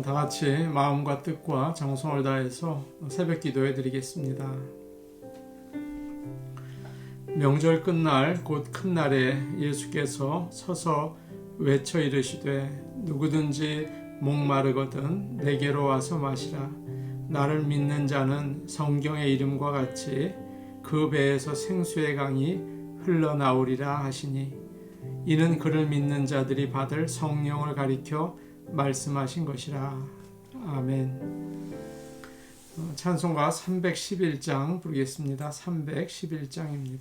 다 같이 마음과 뜻과 정성을 다해서 새벽 기도해 드리겠습니다. 명절 끝날 곧 큰 날에 예수께서 서서 외쳐 이르시되 누구든지 목마르거든 내게로 와서 마시라. 나를 믿는 자는 성경의 이름과 같이 그 배에서 생수의 강이 흘러나오리라 하시니 이는 그를 믿는 자들이 받을 성령을 가리켜 말씀하신 것이라. 아멘. 찬송가 311장 부르겠습니다. 311장입니다.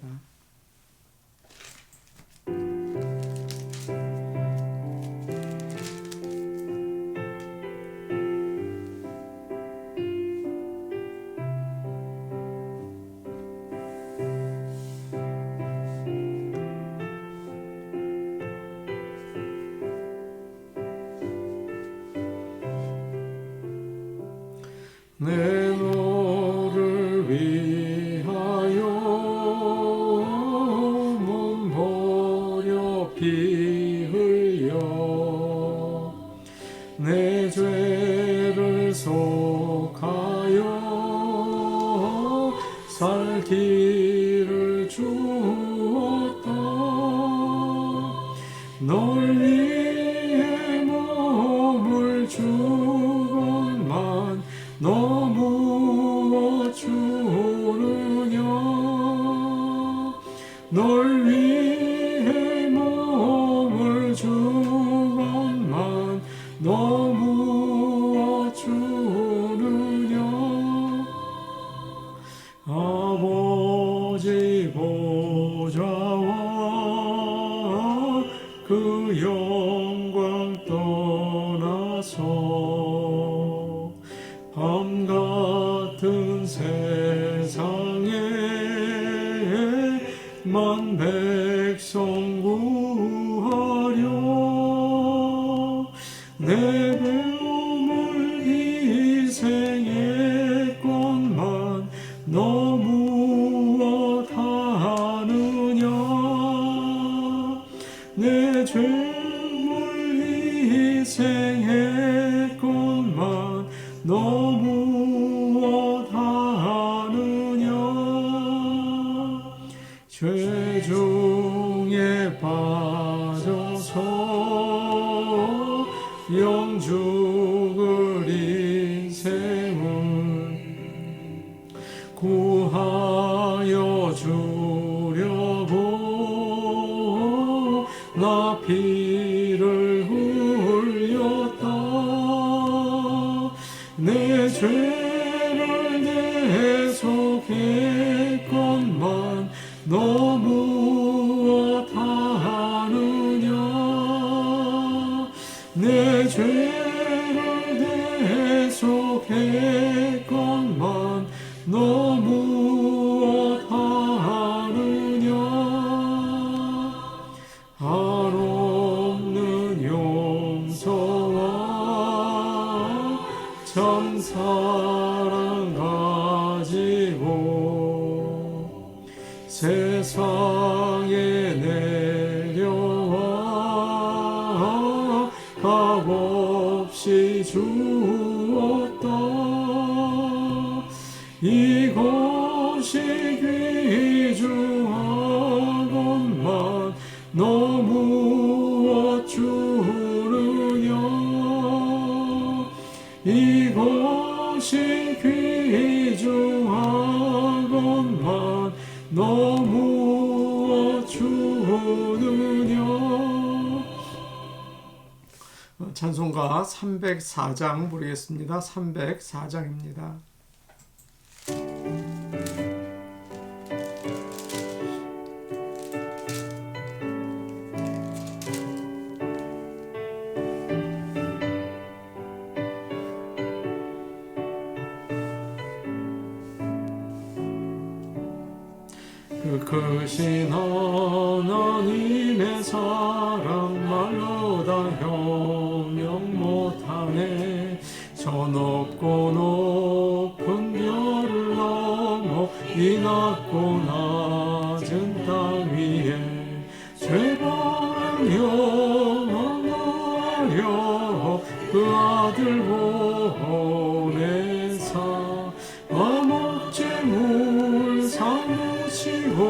내 너를 위하여 몸 버려 피 흘려 내 죄를 속하여 살기를 주었다. 널 위해 몸을 주건만 너무 어쭈느냐. 널 위해 몸을 주건만 너무 어쭈느냐. 아버지 보좌와 그 영광 떠나서 밤 같은 세상에 만 백성 구하려 내 몸을 희생했건만 너무 어하느냐. 내 죄물 희생했건만 너무 어하느냐. 죄 중에 빠져서 영 죽을 인생을 구하여 주려고 나 피를 흘렸다. 내 죄를 대속했건만 너무 어하느냐. 내 죄를 대속했건만 너무 어하느냐. 한없는 용서와 참 사랑 가지고 세상에 내려와 값없이 주었다. 이것이 귀중하건만 너무 어쭈느냐. 이것이 귀중하건만 너무 어쭈느냐. 찬송가 304장 부르겠습니다. 304장입니다. 그 크신 하나님의 사랑 말로 다 형용 못하네. 저 높고 높은 별을 넘어 이 낮고 낮은 땅 위에 죄바람 영원하려 그 그 아들 보내사 화목제물 삼으시고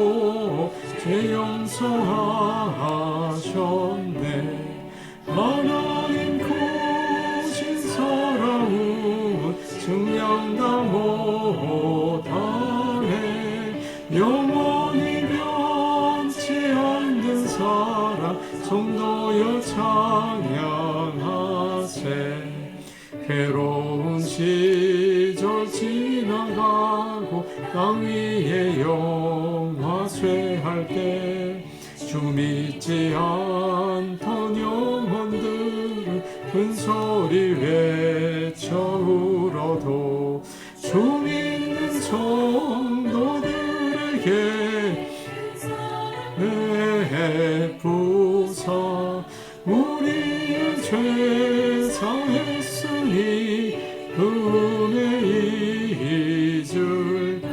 죄 용서하셨네. 하나님 크신 사랑은 증량다 못하네. 영원히 변치 않는 사랑 성도여 찬양하세. 괴로운 시절 지나가고 땅 위에 영화쇠할 때 주 믿지 않던 영혼들은 큰소리 외쳐 울어도 주 믿는 성도들에게 베푸사 우리의 죄 사했으니 그 은혜 잊을까.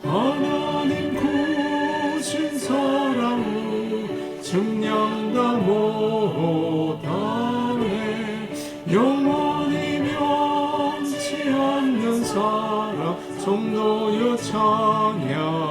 하나님 크신 사랑을 증량다 못하네. 영원히 변치 않는 사랑 성도여 찬양하세.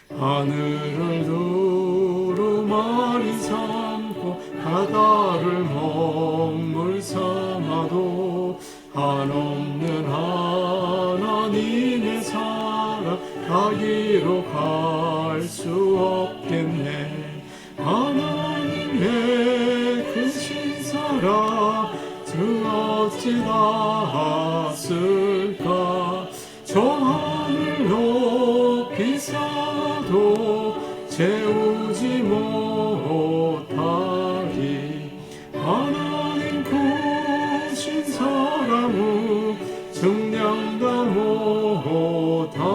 하늘을 두루마리 삼고 바다를 먹물 삼아도 한없는 하나님의 사랑 가기로 갈 수 없겠네. 하나님의 크신 사랑 어찌 닿았을까. 저 하늘 높이 쌓아도 채우지 못하리. 하나님 크신 사랑은 증량다 못하네.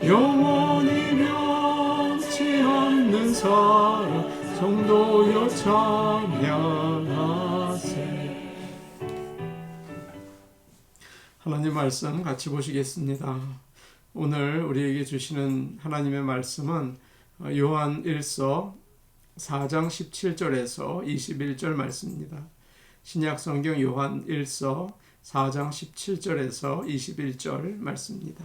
영원히 변치 않는 사랑 성도여 찬양하세. 하나님 말씀 같이 보시겠습니다. 오늘 우리에게 주시는 하나님의 말씀은 요한 1서 4장 17절에서 21절 말씀입니다. 신약성경 요한 1서 4장 17절에서 21절 말씀입니다.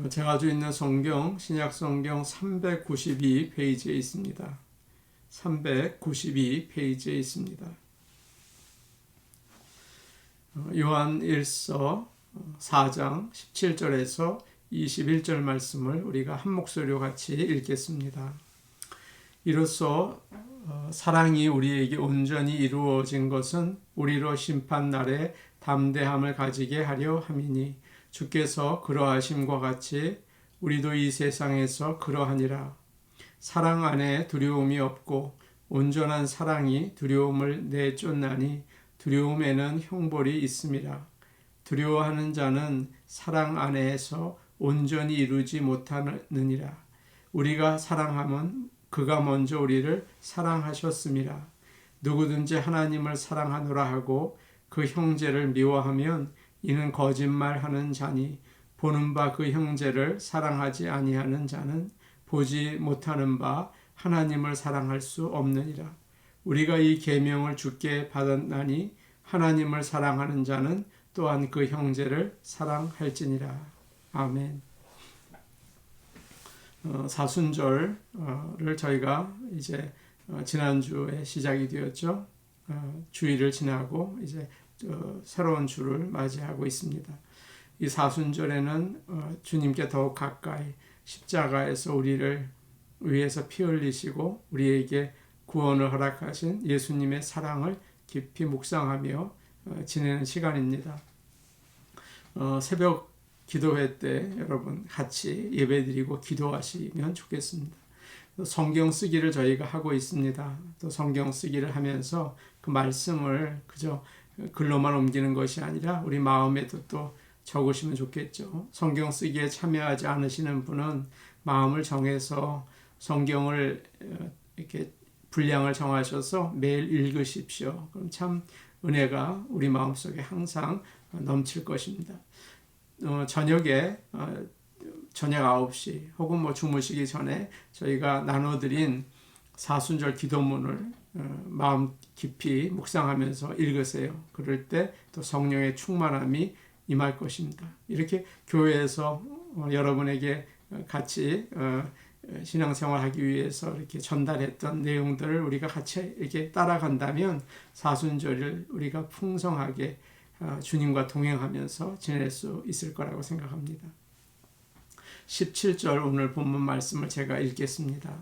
제가 가지고 있는 성경 신약성경 392페이지에 있습니다. 392페이지에 있습니다. 요한 1서 4장 17절에서 21절 말씀을 우리가 한 목소리로 같이 읽겠습니다. 이로써 사랑이 우리에게 온전히 이루어진 것은 우리로 심판날에 담대함을 가지게 하려 함이니 주께서 그러하심과 같이 우리도 이 세상에서 그러하니라. 사랑 안에 두려움이 없고 온전한 사랑이 두려움을 내쫓나니 두려움에는 형벌이 있음이라. 두려워하는 자는 사랑 안에서 온전히 이루지 못하느니라. 우리가 사랑하면 그가 먼저 우리를 사랑하셨음이라. 누구든지 하나님을 사랑하노라 하고 그 형제를 미워하면 이는 거짓말하는 자니 보는 바 그 형제를 사랑하지 아니하는 자는 보지 못하는 바 하나님을 사랑할 수 없느니라. 우리가 이 계명을 주께 받았나니 하나님을 사랑하는 자는 또한 그 형제를 사랑할지니라. 아멘. 사순절을 저희가 이제 지난주에 시작이 되었죠. 주일을 지나고 이제 새로운 주를 맞이하고 있습니다. 이 사순절에는 주님께 더욱 가까이 십자가에서 우리를 위해서 피 흘리시고 우리에게 구원을 허락하신 예수님의 사랑을 깊이 묵상하며 지내는 시간입니다. 새벽 기도회 때 여러분 같이 예배드리고 기도하시면 좋겠습니다. 성경 쓰기를 저희가 하고 있습니다. 또 성경 쓰기를 하면서 그 말씀을 그저 글로만 옮기는 것이 아니라 우리 마음에도 또 적으시면 좋겠죠. 성경 쓰기에 참여하지 않으시는 분은 마음을 정해서 성경을 이렇게 분량을 정하셔서 매일 읽으십시오. 그럼 참 은혜가 우리 마음속에 항상 넘칠 것입니다. 저녁에 저녁 9시 혹은 뭐 주무시기 전에 저희가 나눠드린 사순절 기도문을 마음 깊이 묵상하면서 읽으세요. 그럴 때 또 성령의 충만함이 임할 것입니다. 이렇게 교회에서 여러분에게 같이 신앙생활하기 위해서 이렇게 전달했던 내용들을 우리가 같이 이렇게 따라간다면 사순절을 우리가 풍성하게 주님과 동행하면서 지낼 수 있을 거라고 생각합니다. 17절 오늘 본문 말씀을 제가 읽겠습니다.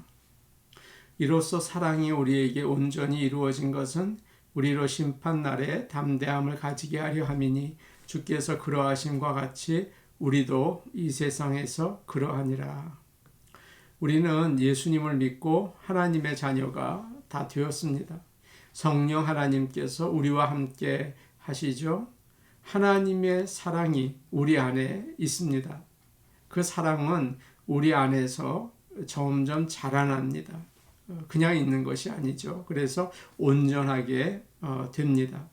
이로써 사랑이 우리에게 온전히 이루어진 것은 우리로 심판날에 담대함을 가지게 하려 함이니 주께서 그러하심과 같이 우리도 이 세상에서 그러하니라. 우리는 예수님을 믿고 하나님의 자녀가 다 되었습니다. 성령 하나님께서 우리와 함께 하시죠. 하나님의 사랑이 우리 안에 있습니다. 그 사랑은 우리 안에서 점점 자라납니다. 그냥 있는 것이 아니죠. 그래서 온전하게 됩니다.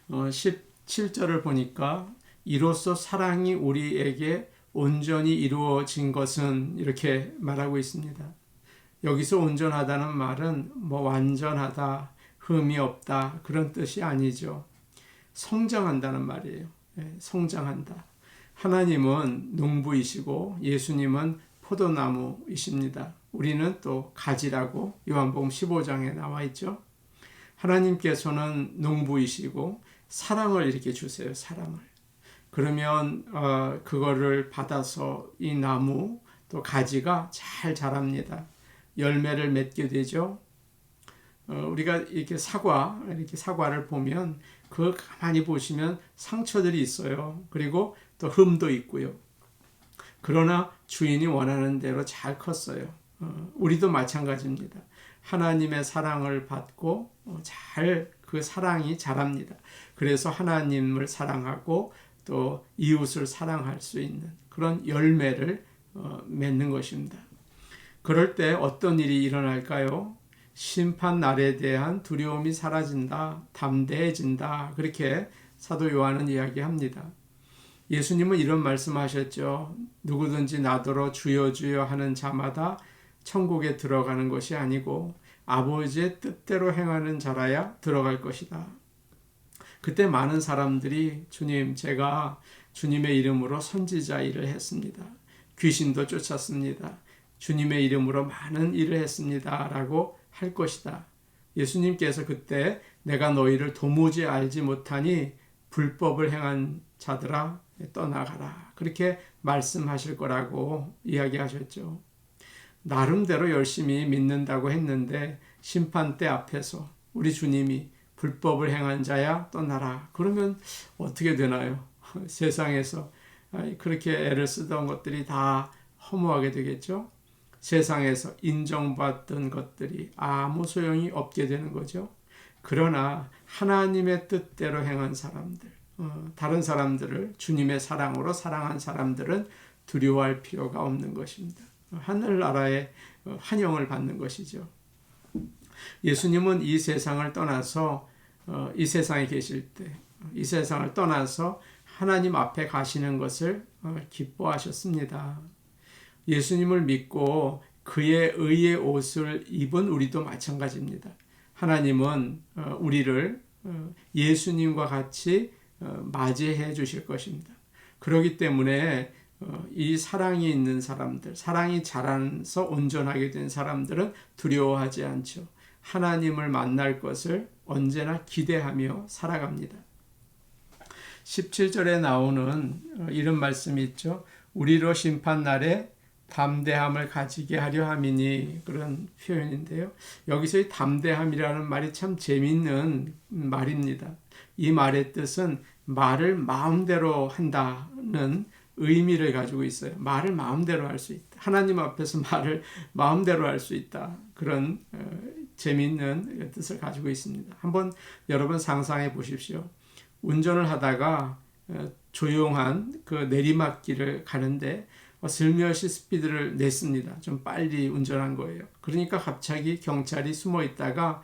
17절을 보니까 이로써 사랑이 우리에게 온전히 이루어진 것은 이렇게 말하고 있습니다. 여기서 온전하다는 말은 뭐 완전하다, 흠이 없다 그런 뜻이 아니죠. 성장한다는 말이에요. 성장한다. 하나님은 농부이시고 예수님은 포도나무이십니다. 우리는 또 가지라고 요한복음 15장에 나와 있죠. 하나님께서는 농부이시고 사랑을 이렇게 주세요. 사랑을. 그러면 그거를 받아서 이 나무 또 가지가 잘 자랍니다. 열매를 맺게 되죠. 우리가 이렇게 사과를 보면 그 가만히 보시면 상처들이 있어요. 그리고 또 흠도 있고요. 그러나 주인이 원하는 대로 잘 컸어요. 우리도 마찬가지입니다. 하나님의 사랑을 받고 잘 그 사랑이 자랍니다. 그래서 하나님을 사랑하고 또 이웃을 사랑할 수 있는 그런 열매를 맺는 것입니다. 그럴 때 어떤 일이 일어날까요? 심판 날에 대한 두려움이 사라진다, 담대해진다. 그렇게 사도 요한은 이야기합니다. 예수님은 이런 말씀하셨죠. 누구든지 나더러 주여 주여 하는 자마다 천국에 들어가는 것이 아니고 아버지의 뜻대로 행하는 자라야 들어갈 것이다. 그때 많은 사람들이 주님, 제가 주님의 이름으로 선지자 일을 했습니다. 귀신도 쫓았습니다. 주님의 이름으로 많은 일을 했습니다. 라고 할 것이다. 예수님께서 그때 내가 너희를 도무지 알지 못하니 불법을 행한 자들아 떠나가라. 그렇게 말씀하실 거라고 이야기하셨죠. 나름대로 열심히 믿는다고 했는데 심판대 앞에서 우리 주님이 불법을 행한 자야 떠나라. 그러면 어떻게 되나요? 세상에서 그렇게 애를 쓰던 것들이 다 허무하게 되겠죠. 세상에서 인정받던 것들이 아무 소용이 없게 되는 거죠. 그러나 하나님의 뜻대로 행한 사람들, 다른 사람들을 주님의 사랑으로 사랑한 사람들은 두려워할 필요가 없는 것입니다. 하늘나라의 환영을 받는 것이죠. 예수님은 이 세상을 떠나서 이 세상에 계실 때 이 세상을 떠나서 하나님 앞에 가시는 것을 기뻐하셨습니다. 예수님을 믿고 그의 의의 옷을 입은 우리도 마찬가지입니다. 하나님은 우리를 예수님과 같이 맞이해 주실 것입니다. 그렇기 때문에 이 사랑이 있는 사람들, 사랑이 자라서 온전하게 된 사람들은 두려워하지 않죠. 하나님을 만날 것을 언제나 기대하며 살아갑니다. 17절에 나오는 이런 말씀이 있죠. 우리로 심판날에 담대함을 가지게 하려 함이니, 그런 표현인데요. 여기서 이 담대함이라는 말이 참 재미있는 말입니다. 이 말의 뜻은 말을 마음대로 한다는 의미를 가지고 있어요. 말을 마음대로 할 수 있다. 하나님 앞에서 말을 마음대로 할 수 있다. 그런 재미있는 뜻을 가지고 있습니다. 한번 여러분 상상해 보십시오. 운전을 하다가 조용한 그 내리막길을 가는데 슬며시 스피드를 냈습니다. 좀 빨리 운전한 거예요. 그러니까 갑자기 경찰이 숨어 있다가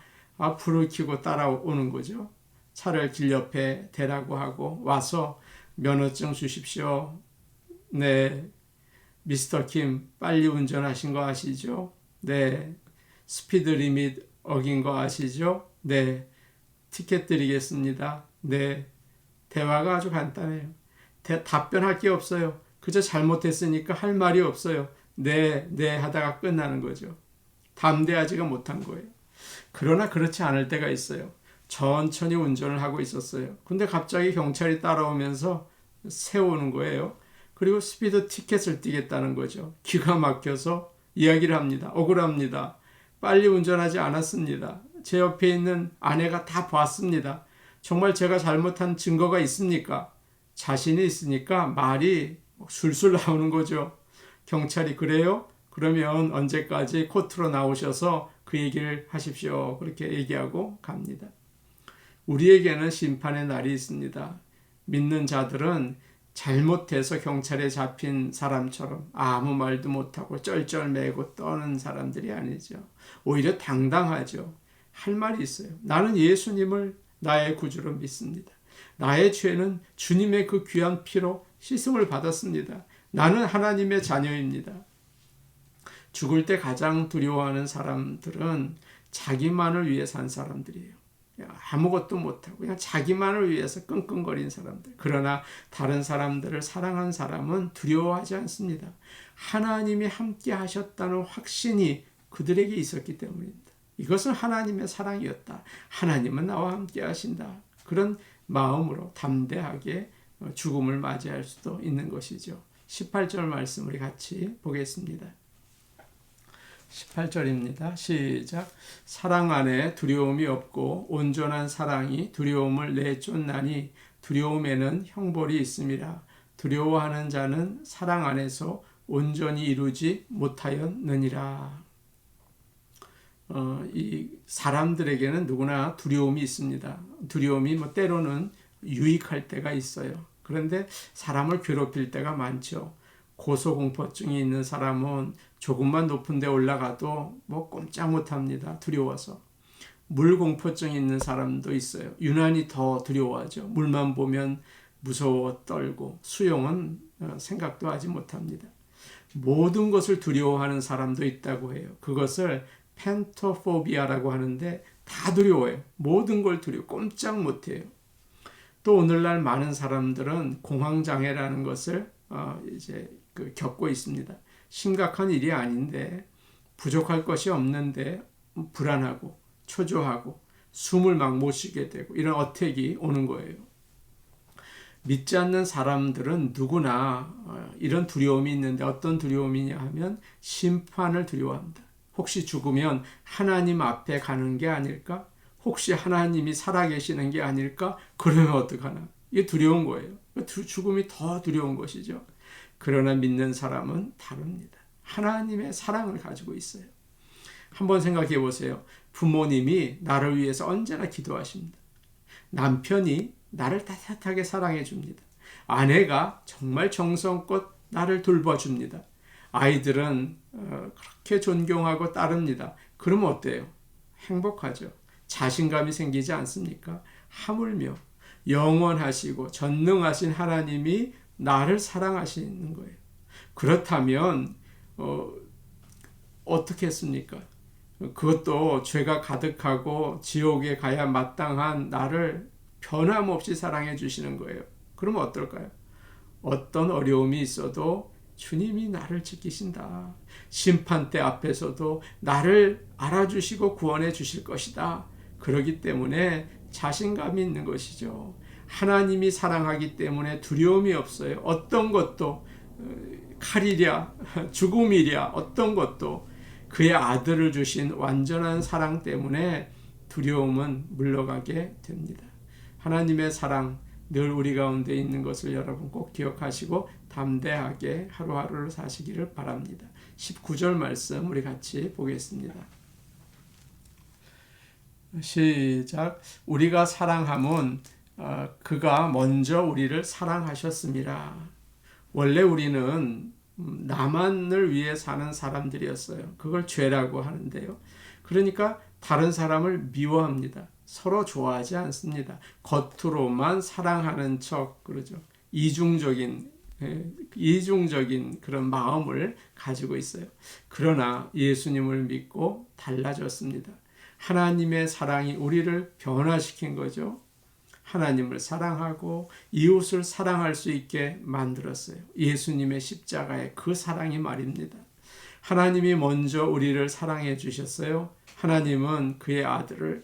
불을 켜고 따라오는 거죠. 차를 길 옆에 대라고 하고 와서 면허증 주십시오. 네. 미스터 킴, 빨리 운전하신 거 아시죠? 네. 스피드 리밋 어긴 거 아시죠? 네. 티켓 드리겠습니다. 네. 대화가 아주 간단해요. 답변할 게 없어요. 그저 잘못했으니까 할 말이 없어요. 네, 네 하다가 끝나는 거죠. 담대하지가 못한 거예요. 그러나 그렇지 않을 때가 있어요. 천천히 운전을 하고 있었어요. 근데 갑자기 경찰이 따라오면서 세우는 거예요. 그리고 스피드 티켓을 띄겠다는 거죠. 기가 막혀서 이야기를 합니다. 억울합니다. 빨리 운전하지 않았습니다. 제 옆에 있는 아내가 다 봤습니다. 정말 제가 잘못한 증거가 있습니까? 자신이 있으니까 말이 술술 나오는 거죠. 경찰이 그래요? 그러면 언제까지 코트로 나오셔서 그 얘기를 하십시오. 그렇게 얘기하고 갑니다. 우리에게는 심판의 날이 있습니다. 믿는 자들은 잘못해서 경찰에 잡힌 사람처럼 아무 말도 못하고 쩔쩔매고 떠는 사람들이 아니죠. 오히려 당당하죠. 할 말이 있어요. 나는 예수님을 나의 구주로 믿습니다. 나의 죄는 주님의 그 귀한 피로 씻음을 받았습니다. 나는 하나님의 자녀입니다. 죽을 때 가장 두려워하는 사람들은 자기만을 위해 산 사람들이에요. 아무것도 못하고 그냥 자기만을 위해서 끙끙거린 사람들. 그러나 다른 사람들을 사랑한 사람은 두려워하지 않습니다. 하나님이 함께 하셨다는 확신이 그들에게 있었기 때문입니다. 이것은 하나님의 사랑이었다. 하나님은 나와 함께 하신다. 그런 마음으로 담대하게 죽음을 맞이할 수도 있는 것이죠. 18절 말씀 우리 같이 보겠습니다. 18절입니다. 시작. 사랑 안에 두려움이 없고 온전한 사랑이 두려움을 내쫓나니 두려움에는 형벌이 있음이라. 두려워하는 자는 사랑 안에서 온전히 이루지 못하였느니라. 이 사람들에게는 누구나 두려움이 있습니다. 두려움이 때로는 유익할 때가 있어요. 그런데 사람을 괴롭힐 때가 많죠. 고소공포증이 있는 사람은 조금만 높은 데 올라가도 꼼짝 못합니다. 두려워서. 물공포증이 있는 사람도 있어요. 유난히 더 두려워하죠. 물만 보면 무서워 떨고 수영은 생각도 하지 못합니다. 모든 것을 두려워하는 사람도 있다고 해요. 그것을 펜토포비아라고 하는데 다 두려워해요. 모든 걸 두려워 꼼짝 못해요. 또 오늘날 많은 사람들은 공황장애라는 것을 겪고 있습니다. 심각한 일이 아닌데 부족할 것이 없는데 불안하고 초조하고 숨을 막 못 쉬게 되고 이런 어택이 오는 거예요. 믿지 않는 사람들은 누구나 이런 두려움이 있는데 어떤 두려움이냐 하면 심판을 두려워합니다. 혹시 죽으면 하나님 앞에 가는 게 아닐까? 혹시 하나님이 살아계시는 게 아닐까? 그러면 어떡하나? 이게 두려운 거예요. 죽음이 더 두려운 것이죠. 그러나 믿는 사람은 다릅니다. 하나님의 사랑을 가지고 있어요. 한번 생각해 보세요. 부모님이 나를 위해서 언제나 기도하십니다. 남편이 나를 따뜻하게 사랑해 줍니다. 아내가 정말 정성껏 나를 돌봐줍니다. 아이들은 그렇게 존경하고 따릅니다. 그러면 어때요? 행복하죠. 자신감이 생기지 않습니까? 하물며 영원하시고 전능하신 하나님이 나를 사랑하시는 거예요. 그렇다면 어떻게 했습니까? 그것도 죄가 가득하고 지옥에 가야 마땅한 나를 변함없이 사랑해 주시는 거예요. 그러면 어떨까요? 어떤 어려움이 있어도 주님이 나를 지키신다. 심판대 앞에서도 나를 알아주시고 구원해 주실 것이다. 그렇기 때문에 자신감이 있는 것이죠. 하나님이 사랑하기 때문에 두려움이 없어요. 어떤 것도 칼이랴 죽음이랴 어떤 것도 그의 아들을 주신 완전한 사랑 때문에 두려움은 물러가게 됩니다. 하나님의 사랑 늘 우리 가운데 있는 것을 여러분 꼭 기억하시고 담대하게 하루하루를 사시기를 바랍니다. 19절 말씀 우리 같이 보겠습니다. 시작. 우리가 사랑함은 그가 먼저 우리를 사랑하셨습니다. 원래 우리는 나만을 위해 사는 사람들이었어요. 그걸 죄라고 하는데요. 그러니까 다른 사람을 미워합니다. 서로 좋아하지 않습니다. 겉으로만 사랑하는 척 그러죠. 이중적인 이중적인 그런 마음을 가지고 있어요. 그러나 예수님을 믿고 달라졌습니다. 하나님의 사랑이 우리를 변화시킨 거죠. 하나님을 사랑하고 이웃을 사랑할 수 있게 만들었어요. 예수님의 십자가의 그 사랑이 말입니다. 하나님이 먼저 우리를 사랑해 주셨어요. 하나님은 그의 아들을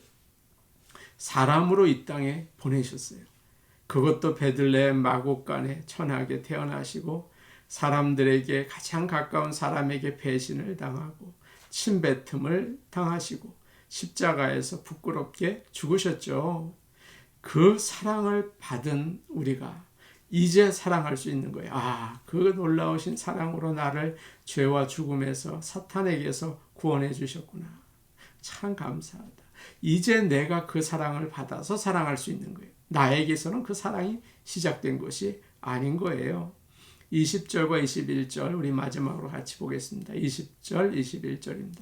사람으로 이 땅에 보내셨어요. 그것도 베들레헴 마곡간에 천하게 태어나시고 사람들에게 가장 가까운 사람에게 배신을 당하고 침뱉음을 당하시고 십자가에서 부끄럽게 죽으셨죠. 그 사랑을 받은 우리가 이제 사랑할 수 있는 거예요. 그 놀라우신 사랑으로 나를 죄와 죽음에서 사탄에게서 구원해 주셨구나. 참 감사하다. 이제 내가 그 사랑을 받아서 사랑할 수 있는 거예요. 나에게서는 그 사랑이 시작된 것이 아닌 거예요. 20절과 21절 우리 마지막으로 같이 보겠습니다. 20절, 21절입니다.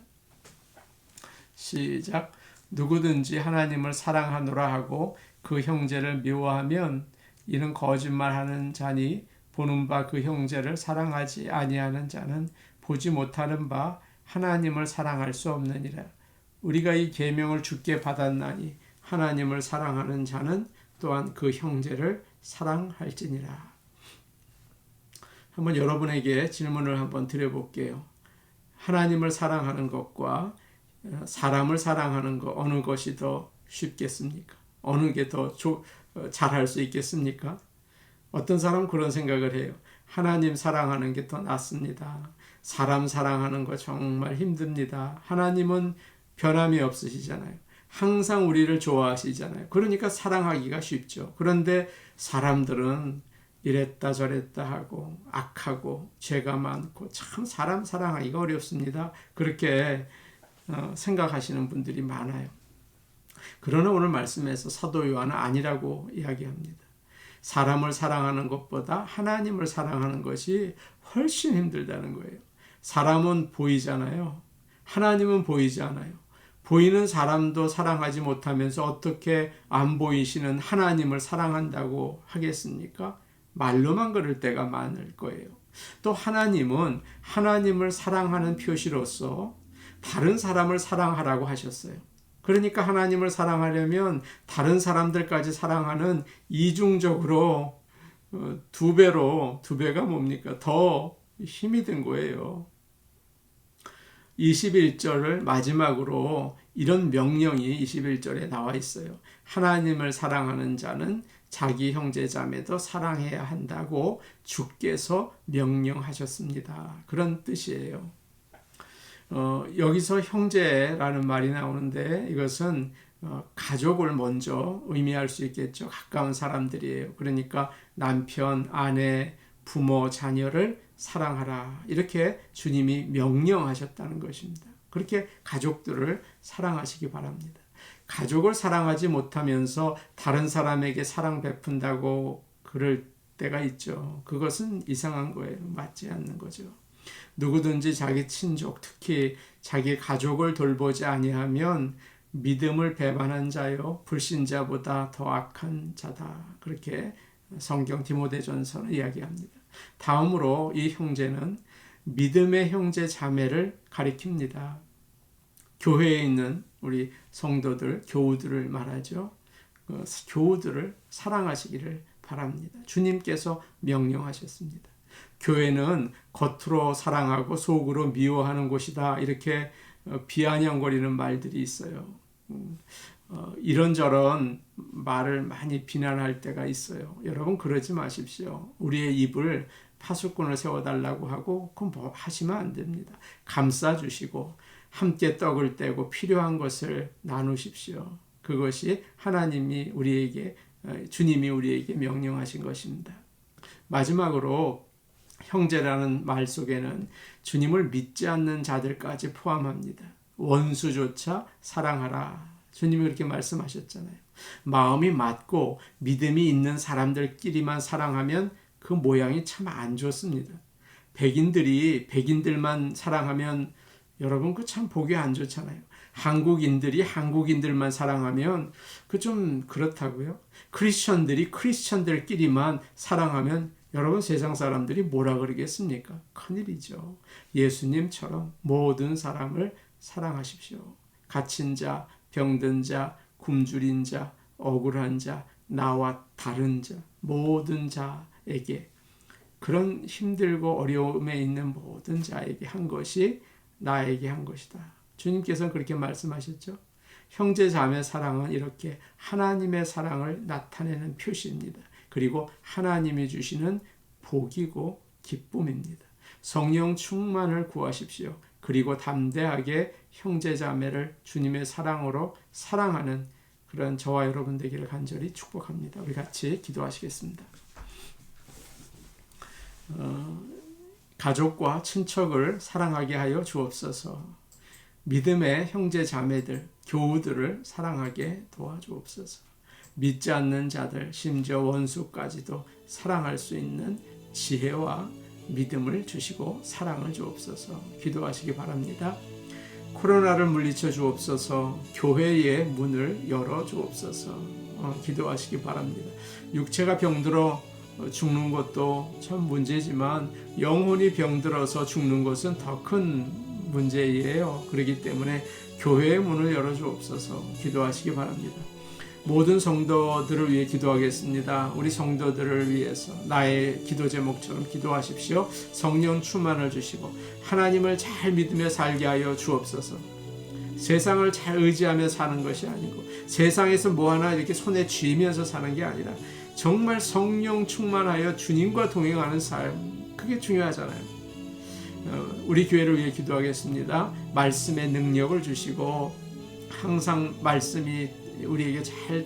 시작. 누구든지 하나님을 사랑하노라 하고 그 형제를 미워하면 이는 거짓말하는 자니 보는 바 그 형제를 사랑하지 아니하는 자는 보지 못하는 바 하나님을 사랑할 수 없느니라. 우리가 이 계명을 주께 받았나니 하나님을 사랑하는 자는 또한 그 형제를 사랑할지니라. 한번 여러분에게 질문을 한번 드려볼게요. 하나님을 사랑하는 것과 사람을 사랑하는 것 어느 것이 더 쉽겠습니까? 어느 게 더 잘할 수 있겠습니까? 어떤 사람은 그런 생각을 해요. 하나님 사랑하는 게 더 낫습니다. 사람 사랑하는 거 정말 힘듭니다. 하나님은 변함이 없으시잖아요. 항상 우리를 좋아하시잖아요. 그러니까 사랑하기가 쉽죠. 그런데 사람들은 이랬다 저랬다 하고 악하고 죄가 많고 참 사람 사랑하기가 어렵습니다. 그렇게 생각하시는 분들이 많아요. 그러나 오늘 말씀에서 사도 요한은 아니라고 이야기합니다. 사람을 사랑하는 것보다 하나님을 사랑하는 것이 훨씬 힘들다는 거예요. 사람은 보이잖아요. 하나님은 보이지 않아요. 보이는 사람도 사랑하지 못하면서 어떻게 안 보이시는 하나님을 사랑한다고 하겠습니까? 말로만 그럴 때가 많을 거예요. 또 하나님은 하나님을 사랑하는 표시로서 다른 사람을 사랑하라고 하셨어요. 그러니까 하나님을 사랑하려면 다른 사람들까지 사랑하는 이중적으로 두 배가 뭡니까? 더 힘이 든 거예요. 21절을 마지막으로 이런 명령이 21절에 나와 있어요. 하나님을 사랑하는 자는 자기 형제 자매도 사랑해야 한다고 주께서 명령하셨습니다. 그런 뜻이에요. 여기서 형제라는 말이 나오는데 이것은 가족을 먼저 의미할 수 있겠죠. 가까운 사람들이에요. 그러니까 남편, 아내, 부모, 자녀를 사랑하라. 이렇게 주님이 명령하셨다는 것입니다. 그렇게 가족들을 사랑하시기 바랍니다. 가족을 사랑하지 못하면서 다른 사람에게 사랑 베푼다고 그럴 때가 있죠. 그것은 이상한 거예요. 맞지 않는 거죠. 누구든지 자기 친족, 특히 자기 가족을 돌보지 아니하면 믿음을 배반한 자요 불신자보다 더 악한 자다. 그렇게 성경 디모데전서는 이야기합니다. 다음으로 이 형제는 믿음의 형제 자매를 가리킵니다. 교회에 있는 우리 성도들, 교우들을 말하죠. 교우들을 사랑하시기를 바랍니다. 주님께서 명령하셨습니다. 교회는 겉으로 사랑하고 속으로 미워하는 곳이다. 이렇게 비아냥거리는 말들이 있어요. 이런저런 말을 많이 비난할 때가 있어요. 여러분 그러지 마십시오. 우리의 입을 파수꾼을 세워달라고 하고 그건 뭐 하시면 안 됩니다. 감싸주시고 함께 떡을 떼고 필요한 것을 나누십시오. 그것이 하나님이 우리에게 주님이 우리에게 명령하신 것입니다. 마지막으로 형제라는 말 속에는 주님을 믿지 않는 자들까지 포함합니다. 원수조차 사랑하라. 주님이 그렇게 말씀하셨잖아요. 마음이 맞고 믿음이 있는 사람들끼리만 사랑하면 그 모양이 참 안 좋습니다. 백인들이 백인들만 사랑하면 여러분 그 참 보기 안 좋잖아요. 한국인들이 한국인들만 사랑하면 그 좀 그렇다고요. 크리스천들이 크리스천들끼리만 사랑하면 여러분 세상 사람들이 뭐라 그러겠습니까? 큰일이죠. 예수님처럼 모든 사람을 사랑하십시오. 갇힌 자, 병든 자, 굶주린 자, 억울한 자, 나와 다른 자, 모든 자에게 그런 힘들고 어려움에 있는 모든 자에게 한 것이 나에게 한 것이다. 주님께서는 그렇게 말씀하셨죠. 형제 자매 사랑은 이렇게 하나님의 사랑을 나타내는 표시입니다. 그리고 하나님이 주시는 복이고 기쁨입니다. 성령 충만을 구하십시오. 그리고 담대하게 형제 자매를 주님의 사랑으로 사랑하는 그런 저와 여러분 되기를 간절히 축복합니다. 우리 같이 기도하시겠습니다. 가족과 친척을 사랑하게 하여 주옵소서. 믿음의 형제 자매들, 교우들을 사랑하게 도와주옵소서. 믿지 않는 자들, 심지어 원수까지도 사랑할 수 있는 지혜와 믿음을 주시고 사랑을 주옵소서. 기도하시기 바랍니다. 코로나를 물리쳐 주옵소서. 교회의 문을 열어 주옵소서. 기도하시기 바랍니다. 육체가 병들어 죽는 것도 참 문제지만 영혼이 병들어서 죽는 것은 더 큰 문제예요. 그렇기 때문에 교회의 문을 열어 주옵소서. 기도하시기 바랍니다. 모든 성도들을 위해 기도하겠습니다. 우리 성도들을 위해서 나의 기도 제목처럼 기도하십시오. 성령 충만을 주시고 하나님을 잘 믿으며 살게 하여 주옵소서. 세상을 잘 의지하며 사는 것이 아니고 세상에서 뭐 하나 이렇게 손에 쥐면서 사는 게 아니라 정말 성령 충만하여 주님과 동행하는 삶, 그게 중요하잖아요. 우리 교회를 위해 기도하겠습니다. 말씀의 능력을 주시고 항상 말씀이 우리에게 잘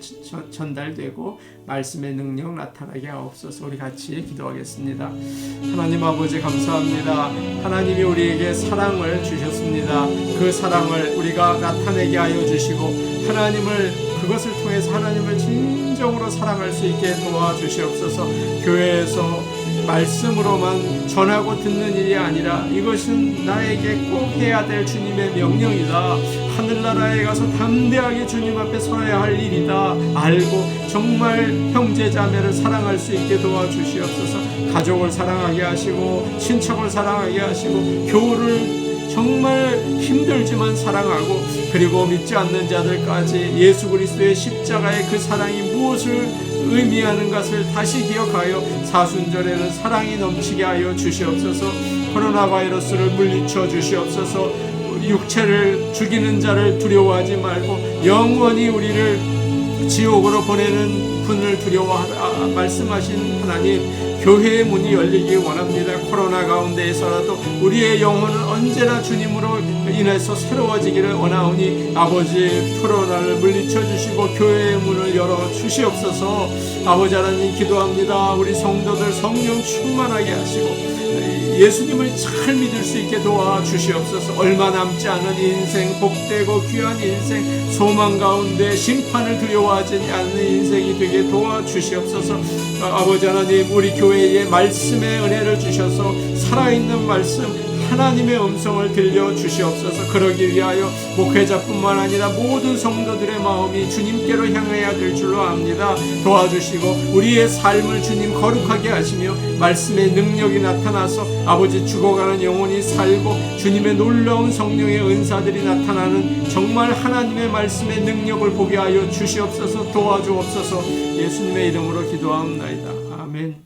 전달되고 말씀의 능력 나타나게 하옵소서. 우리 같이 기도하겠습니다. 하나님 아버지 감사합니다. 하나님이 우리에게 사랑을 주셨습니다. 그 사랑을 우리가 나타내게 하여 주시고 하나님을 그것을 통해서 하나님을 진정으로 사랑할 수 있게 도와주시옵소서. 교회에서 말씀으로만 전하고 듣는 일이 아니라 이것은 나에게 꼭 해야 될 주님의 명령이다. 하늘나라에 가서 담대하게 주님 앞에 서야 할 일이다. 알고 정말 형제 자매를 사랑할 수 있게 도와주시옵소서. 가족을 사랑하게 하시고 친척을 사랑하게 하시고 교우를 정말 힘들지만 사랑하고 그리고 믿지 않는 자들까지 예수 그리스도의 십자가의 그 사랑이 무엇을 의미하는 것을 다시 기억하여 사순절에는 사랑이 넘치게 하여 주시옵소서. 코로나 바이러스를 물리쳐 주시옵소서. 육체를 죽이는 자를 두려워하지 말고 영원히 우리를 지옥으로 보내는 분을 두려워하라 말씀하신 하나님, 교회의 문이 열리기 원합니다. 코로나 가운데에서라도 우리의 영혼은 언제나 주님으로 인해서 새로워지기를 원하오니 아버지 코로나를 물리쳐 주시고 교회의 문을 열어 주시옵소서. 아버지 하나님 기도합니다. 우리 성도들 성령 충만하게 하시고 예수님을 잘 믿을 수 있게 도와주시옵소서. 얼마 남지 않은 인생, 복되고 귀한 인생, 소망 가운데 심판을 두려워하지 않는 인생이 되게 도와주시옵소서. 아버지 하나님, 우리 교회에 말씀의 은혜를 주셔서 살아있는 말씀, 하나님의 음성을 들려주시옵소서. 그러기 위하여 목회자뿐만 아니라 모든 성도들의 마음이 주님께로 향해야 될 줄로 압니다. 도와주시고 우리의 삶을 주님 거룩하게 하시며 말씀의 능력이 나타나서 아버지 죽어가는 영혼이 살고 주님의 놀라운 성령의 은사들이 나타나는 정말 하나님의 말씀의 능력을 보게 하여 주시옵소서. 도와주옵소서. 예수님의 이름으로 기도하옵나이다. 아멘.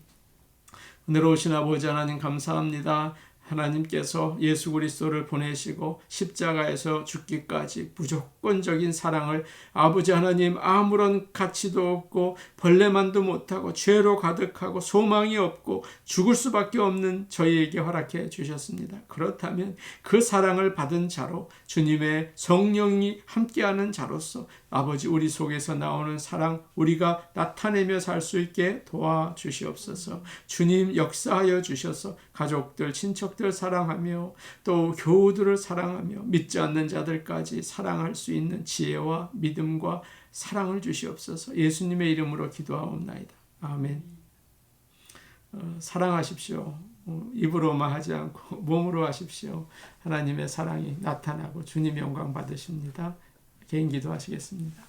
오늘 오신 아버지 하나님 감사합니다. 하나님께서 예수 그리스도를 보내시고 십자가에서 죽기까지 무조건적인 사랑을 아버지 하나님 아무런 가치도 없고 벌레만도 못하고 죄로 가득하고 소망이 없고 죽을 수밖에 없는 저희에게 허락해 주셨습니다. 그렇다면 그 사랑을 받은 자로 주님의 성령이 함께하는 자로서 아버지 우리 속에서 나오는 사랑 우리가 나타내며 살 수 있게 도와주시옵소서. 주님 역사하여 주셔서 가족들 친척들 사랑하며 또 교우들을 사랑하며 믿지 않는 자들까지 사랑할 수 있는 지혜와 믿음과 사랑을 주시옵소서. 예수님의 이름으로 기도하옵나이다. 아멘. 사랑하십시오. 입으로만 하지 않고 몸으로 하십시오. 하나님의 사랑이 나타나고 주님 영광 받으십니다. 개인 기도하시겠습니다.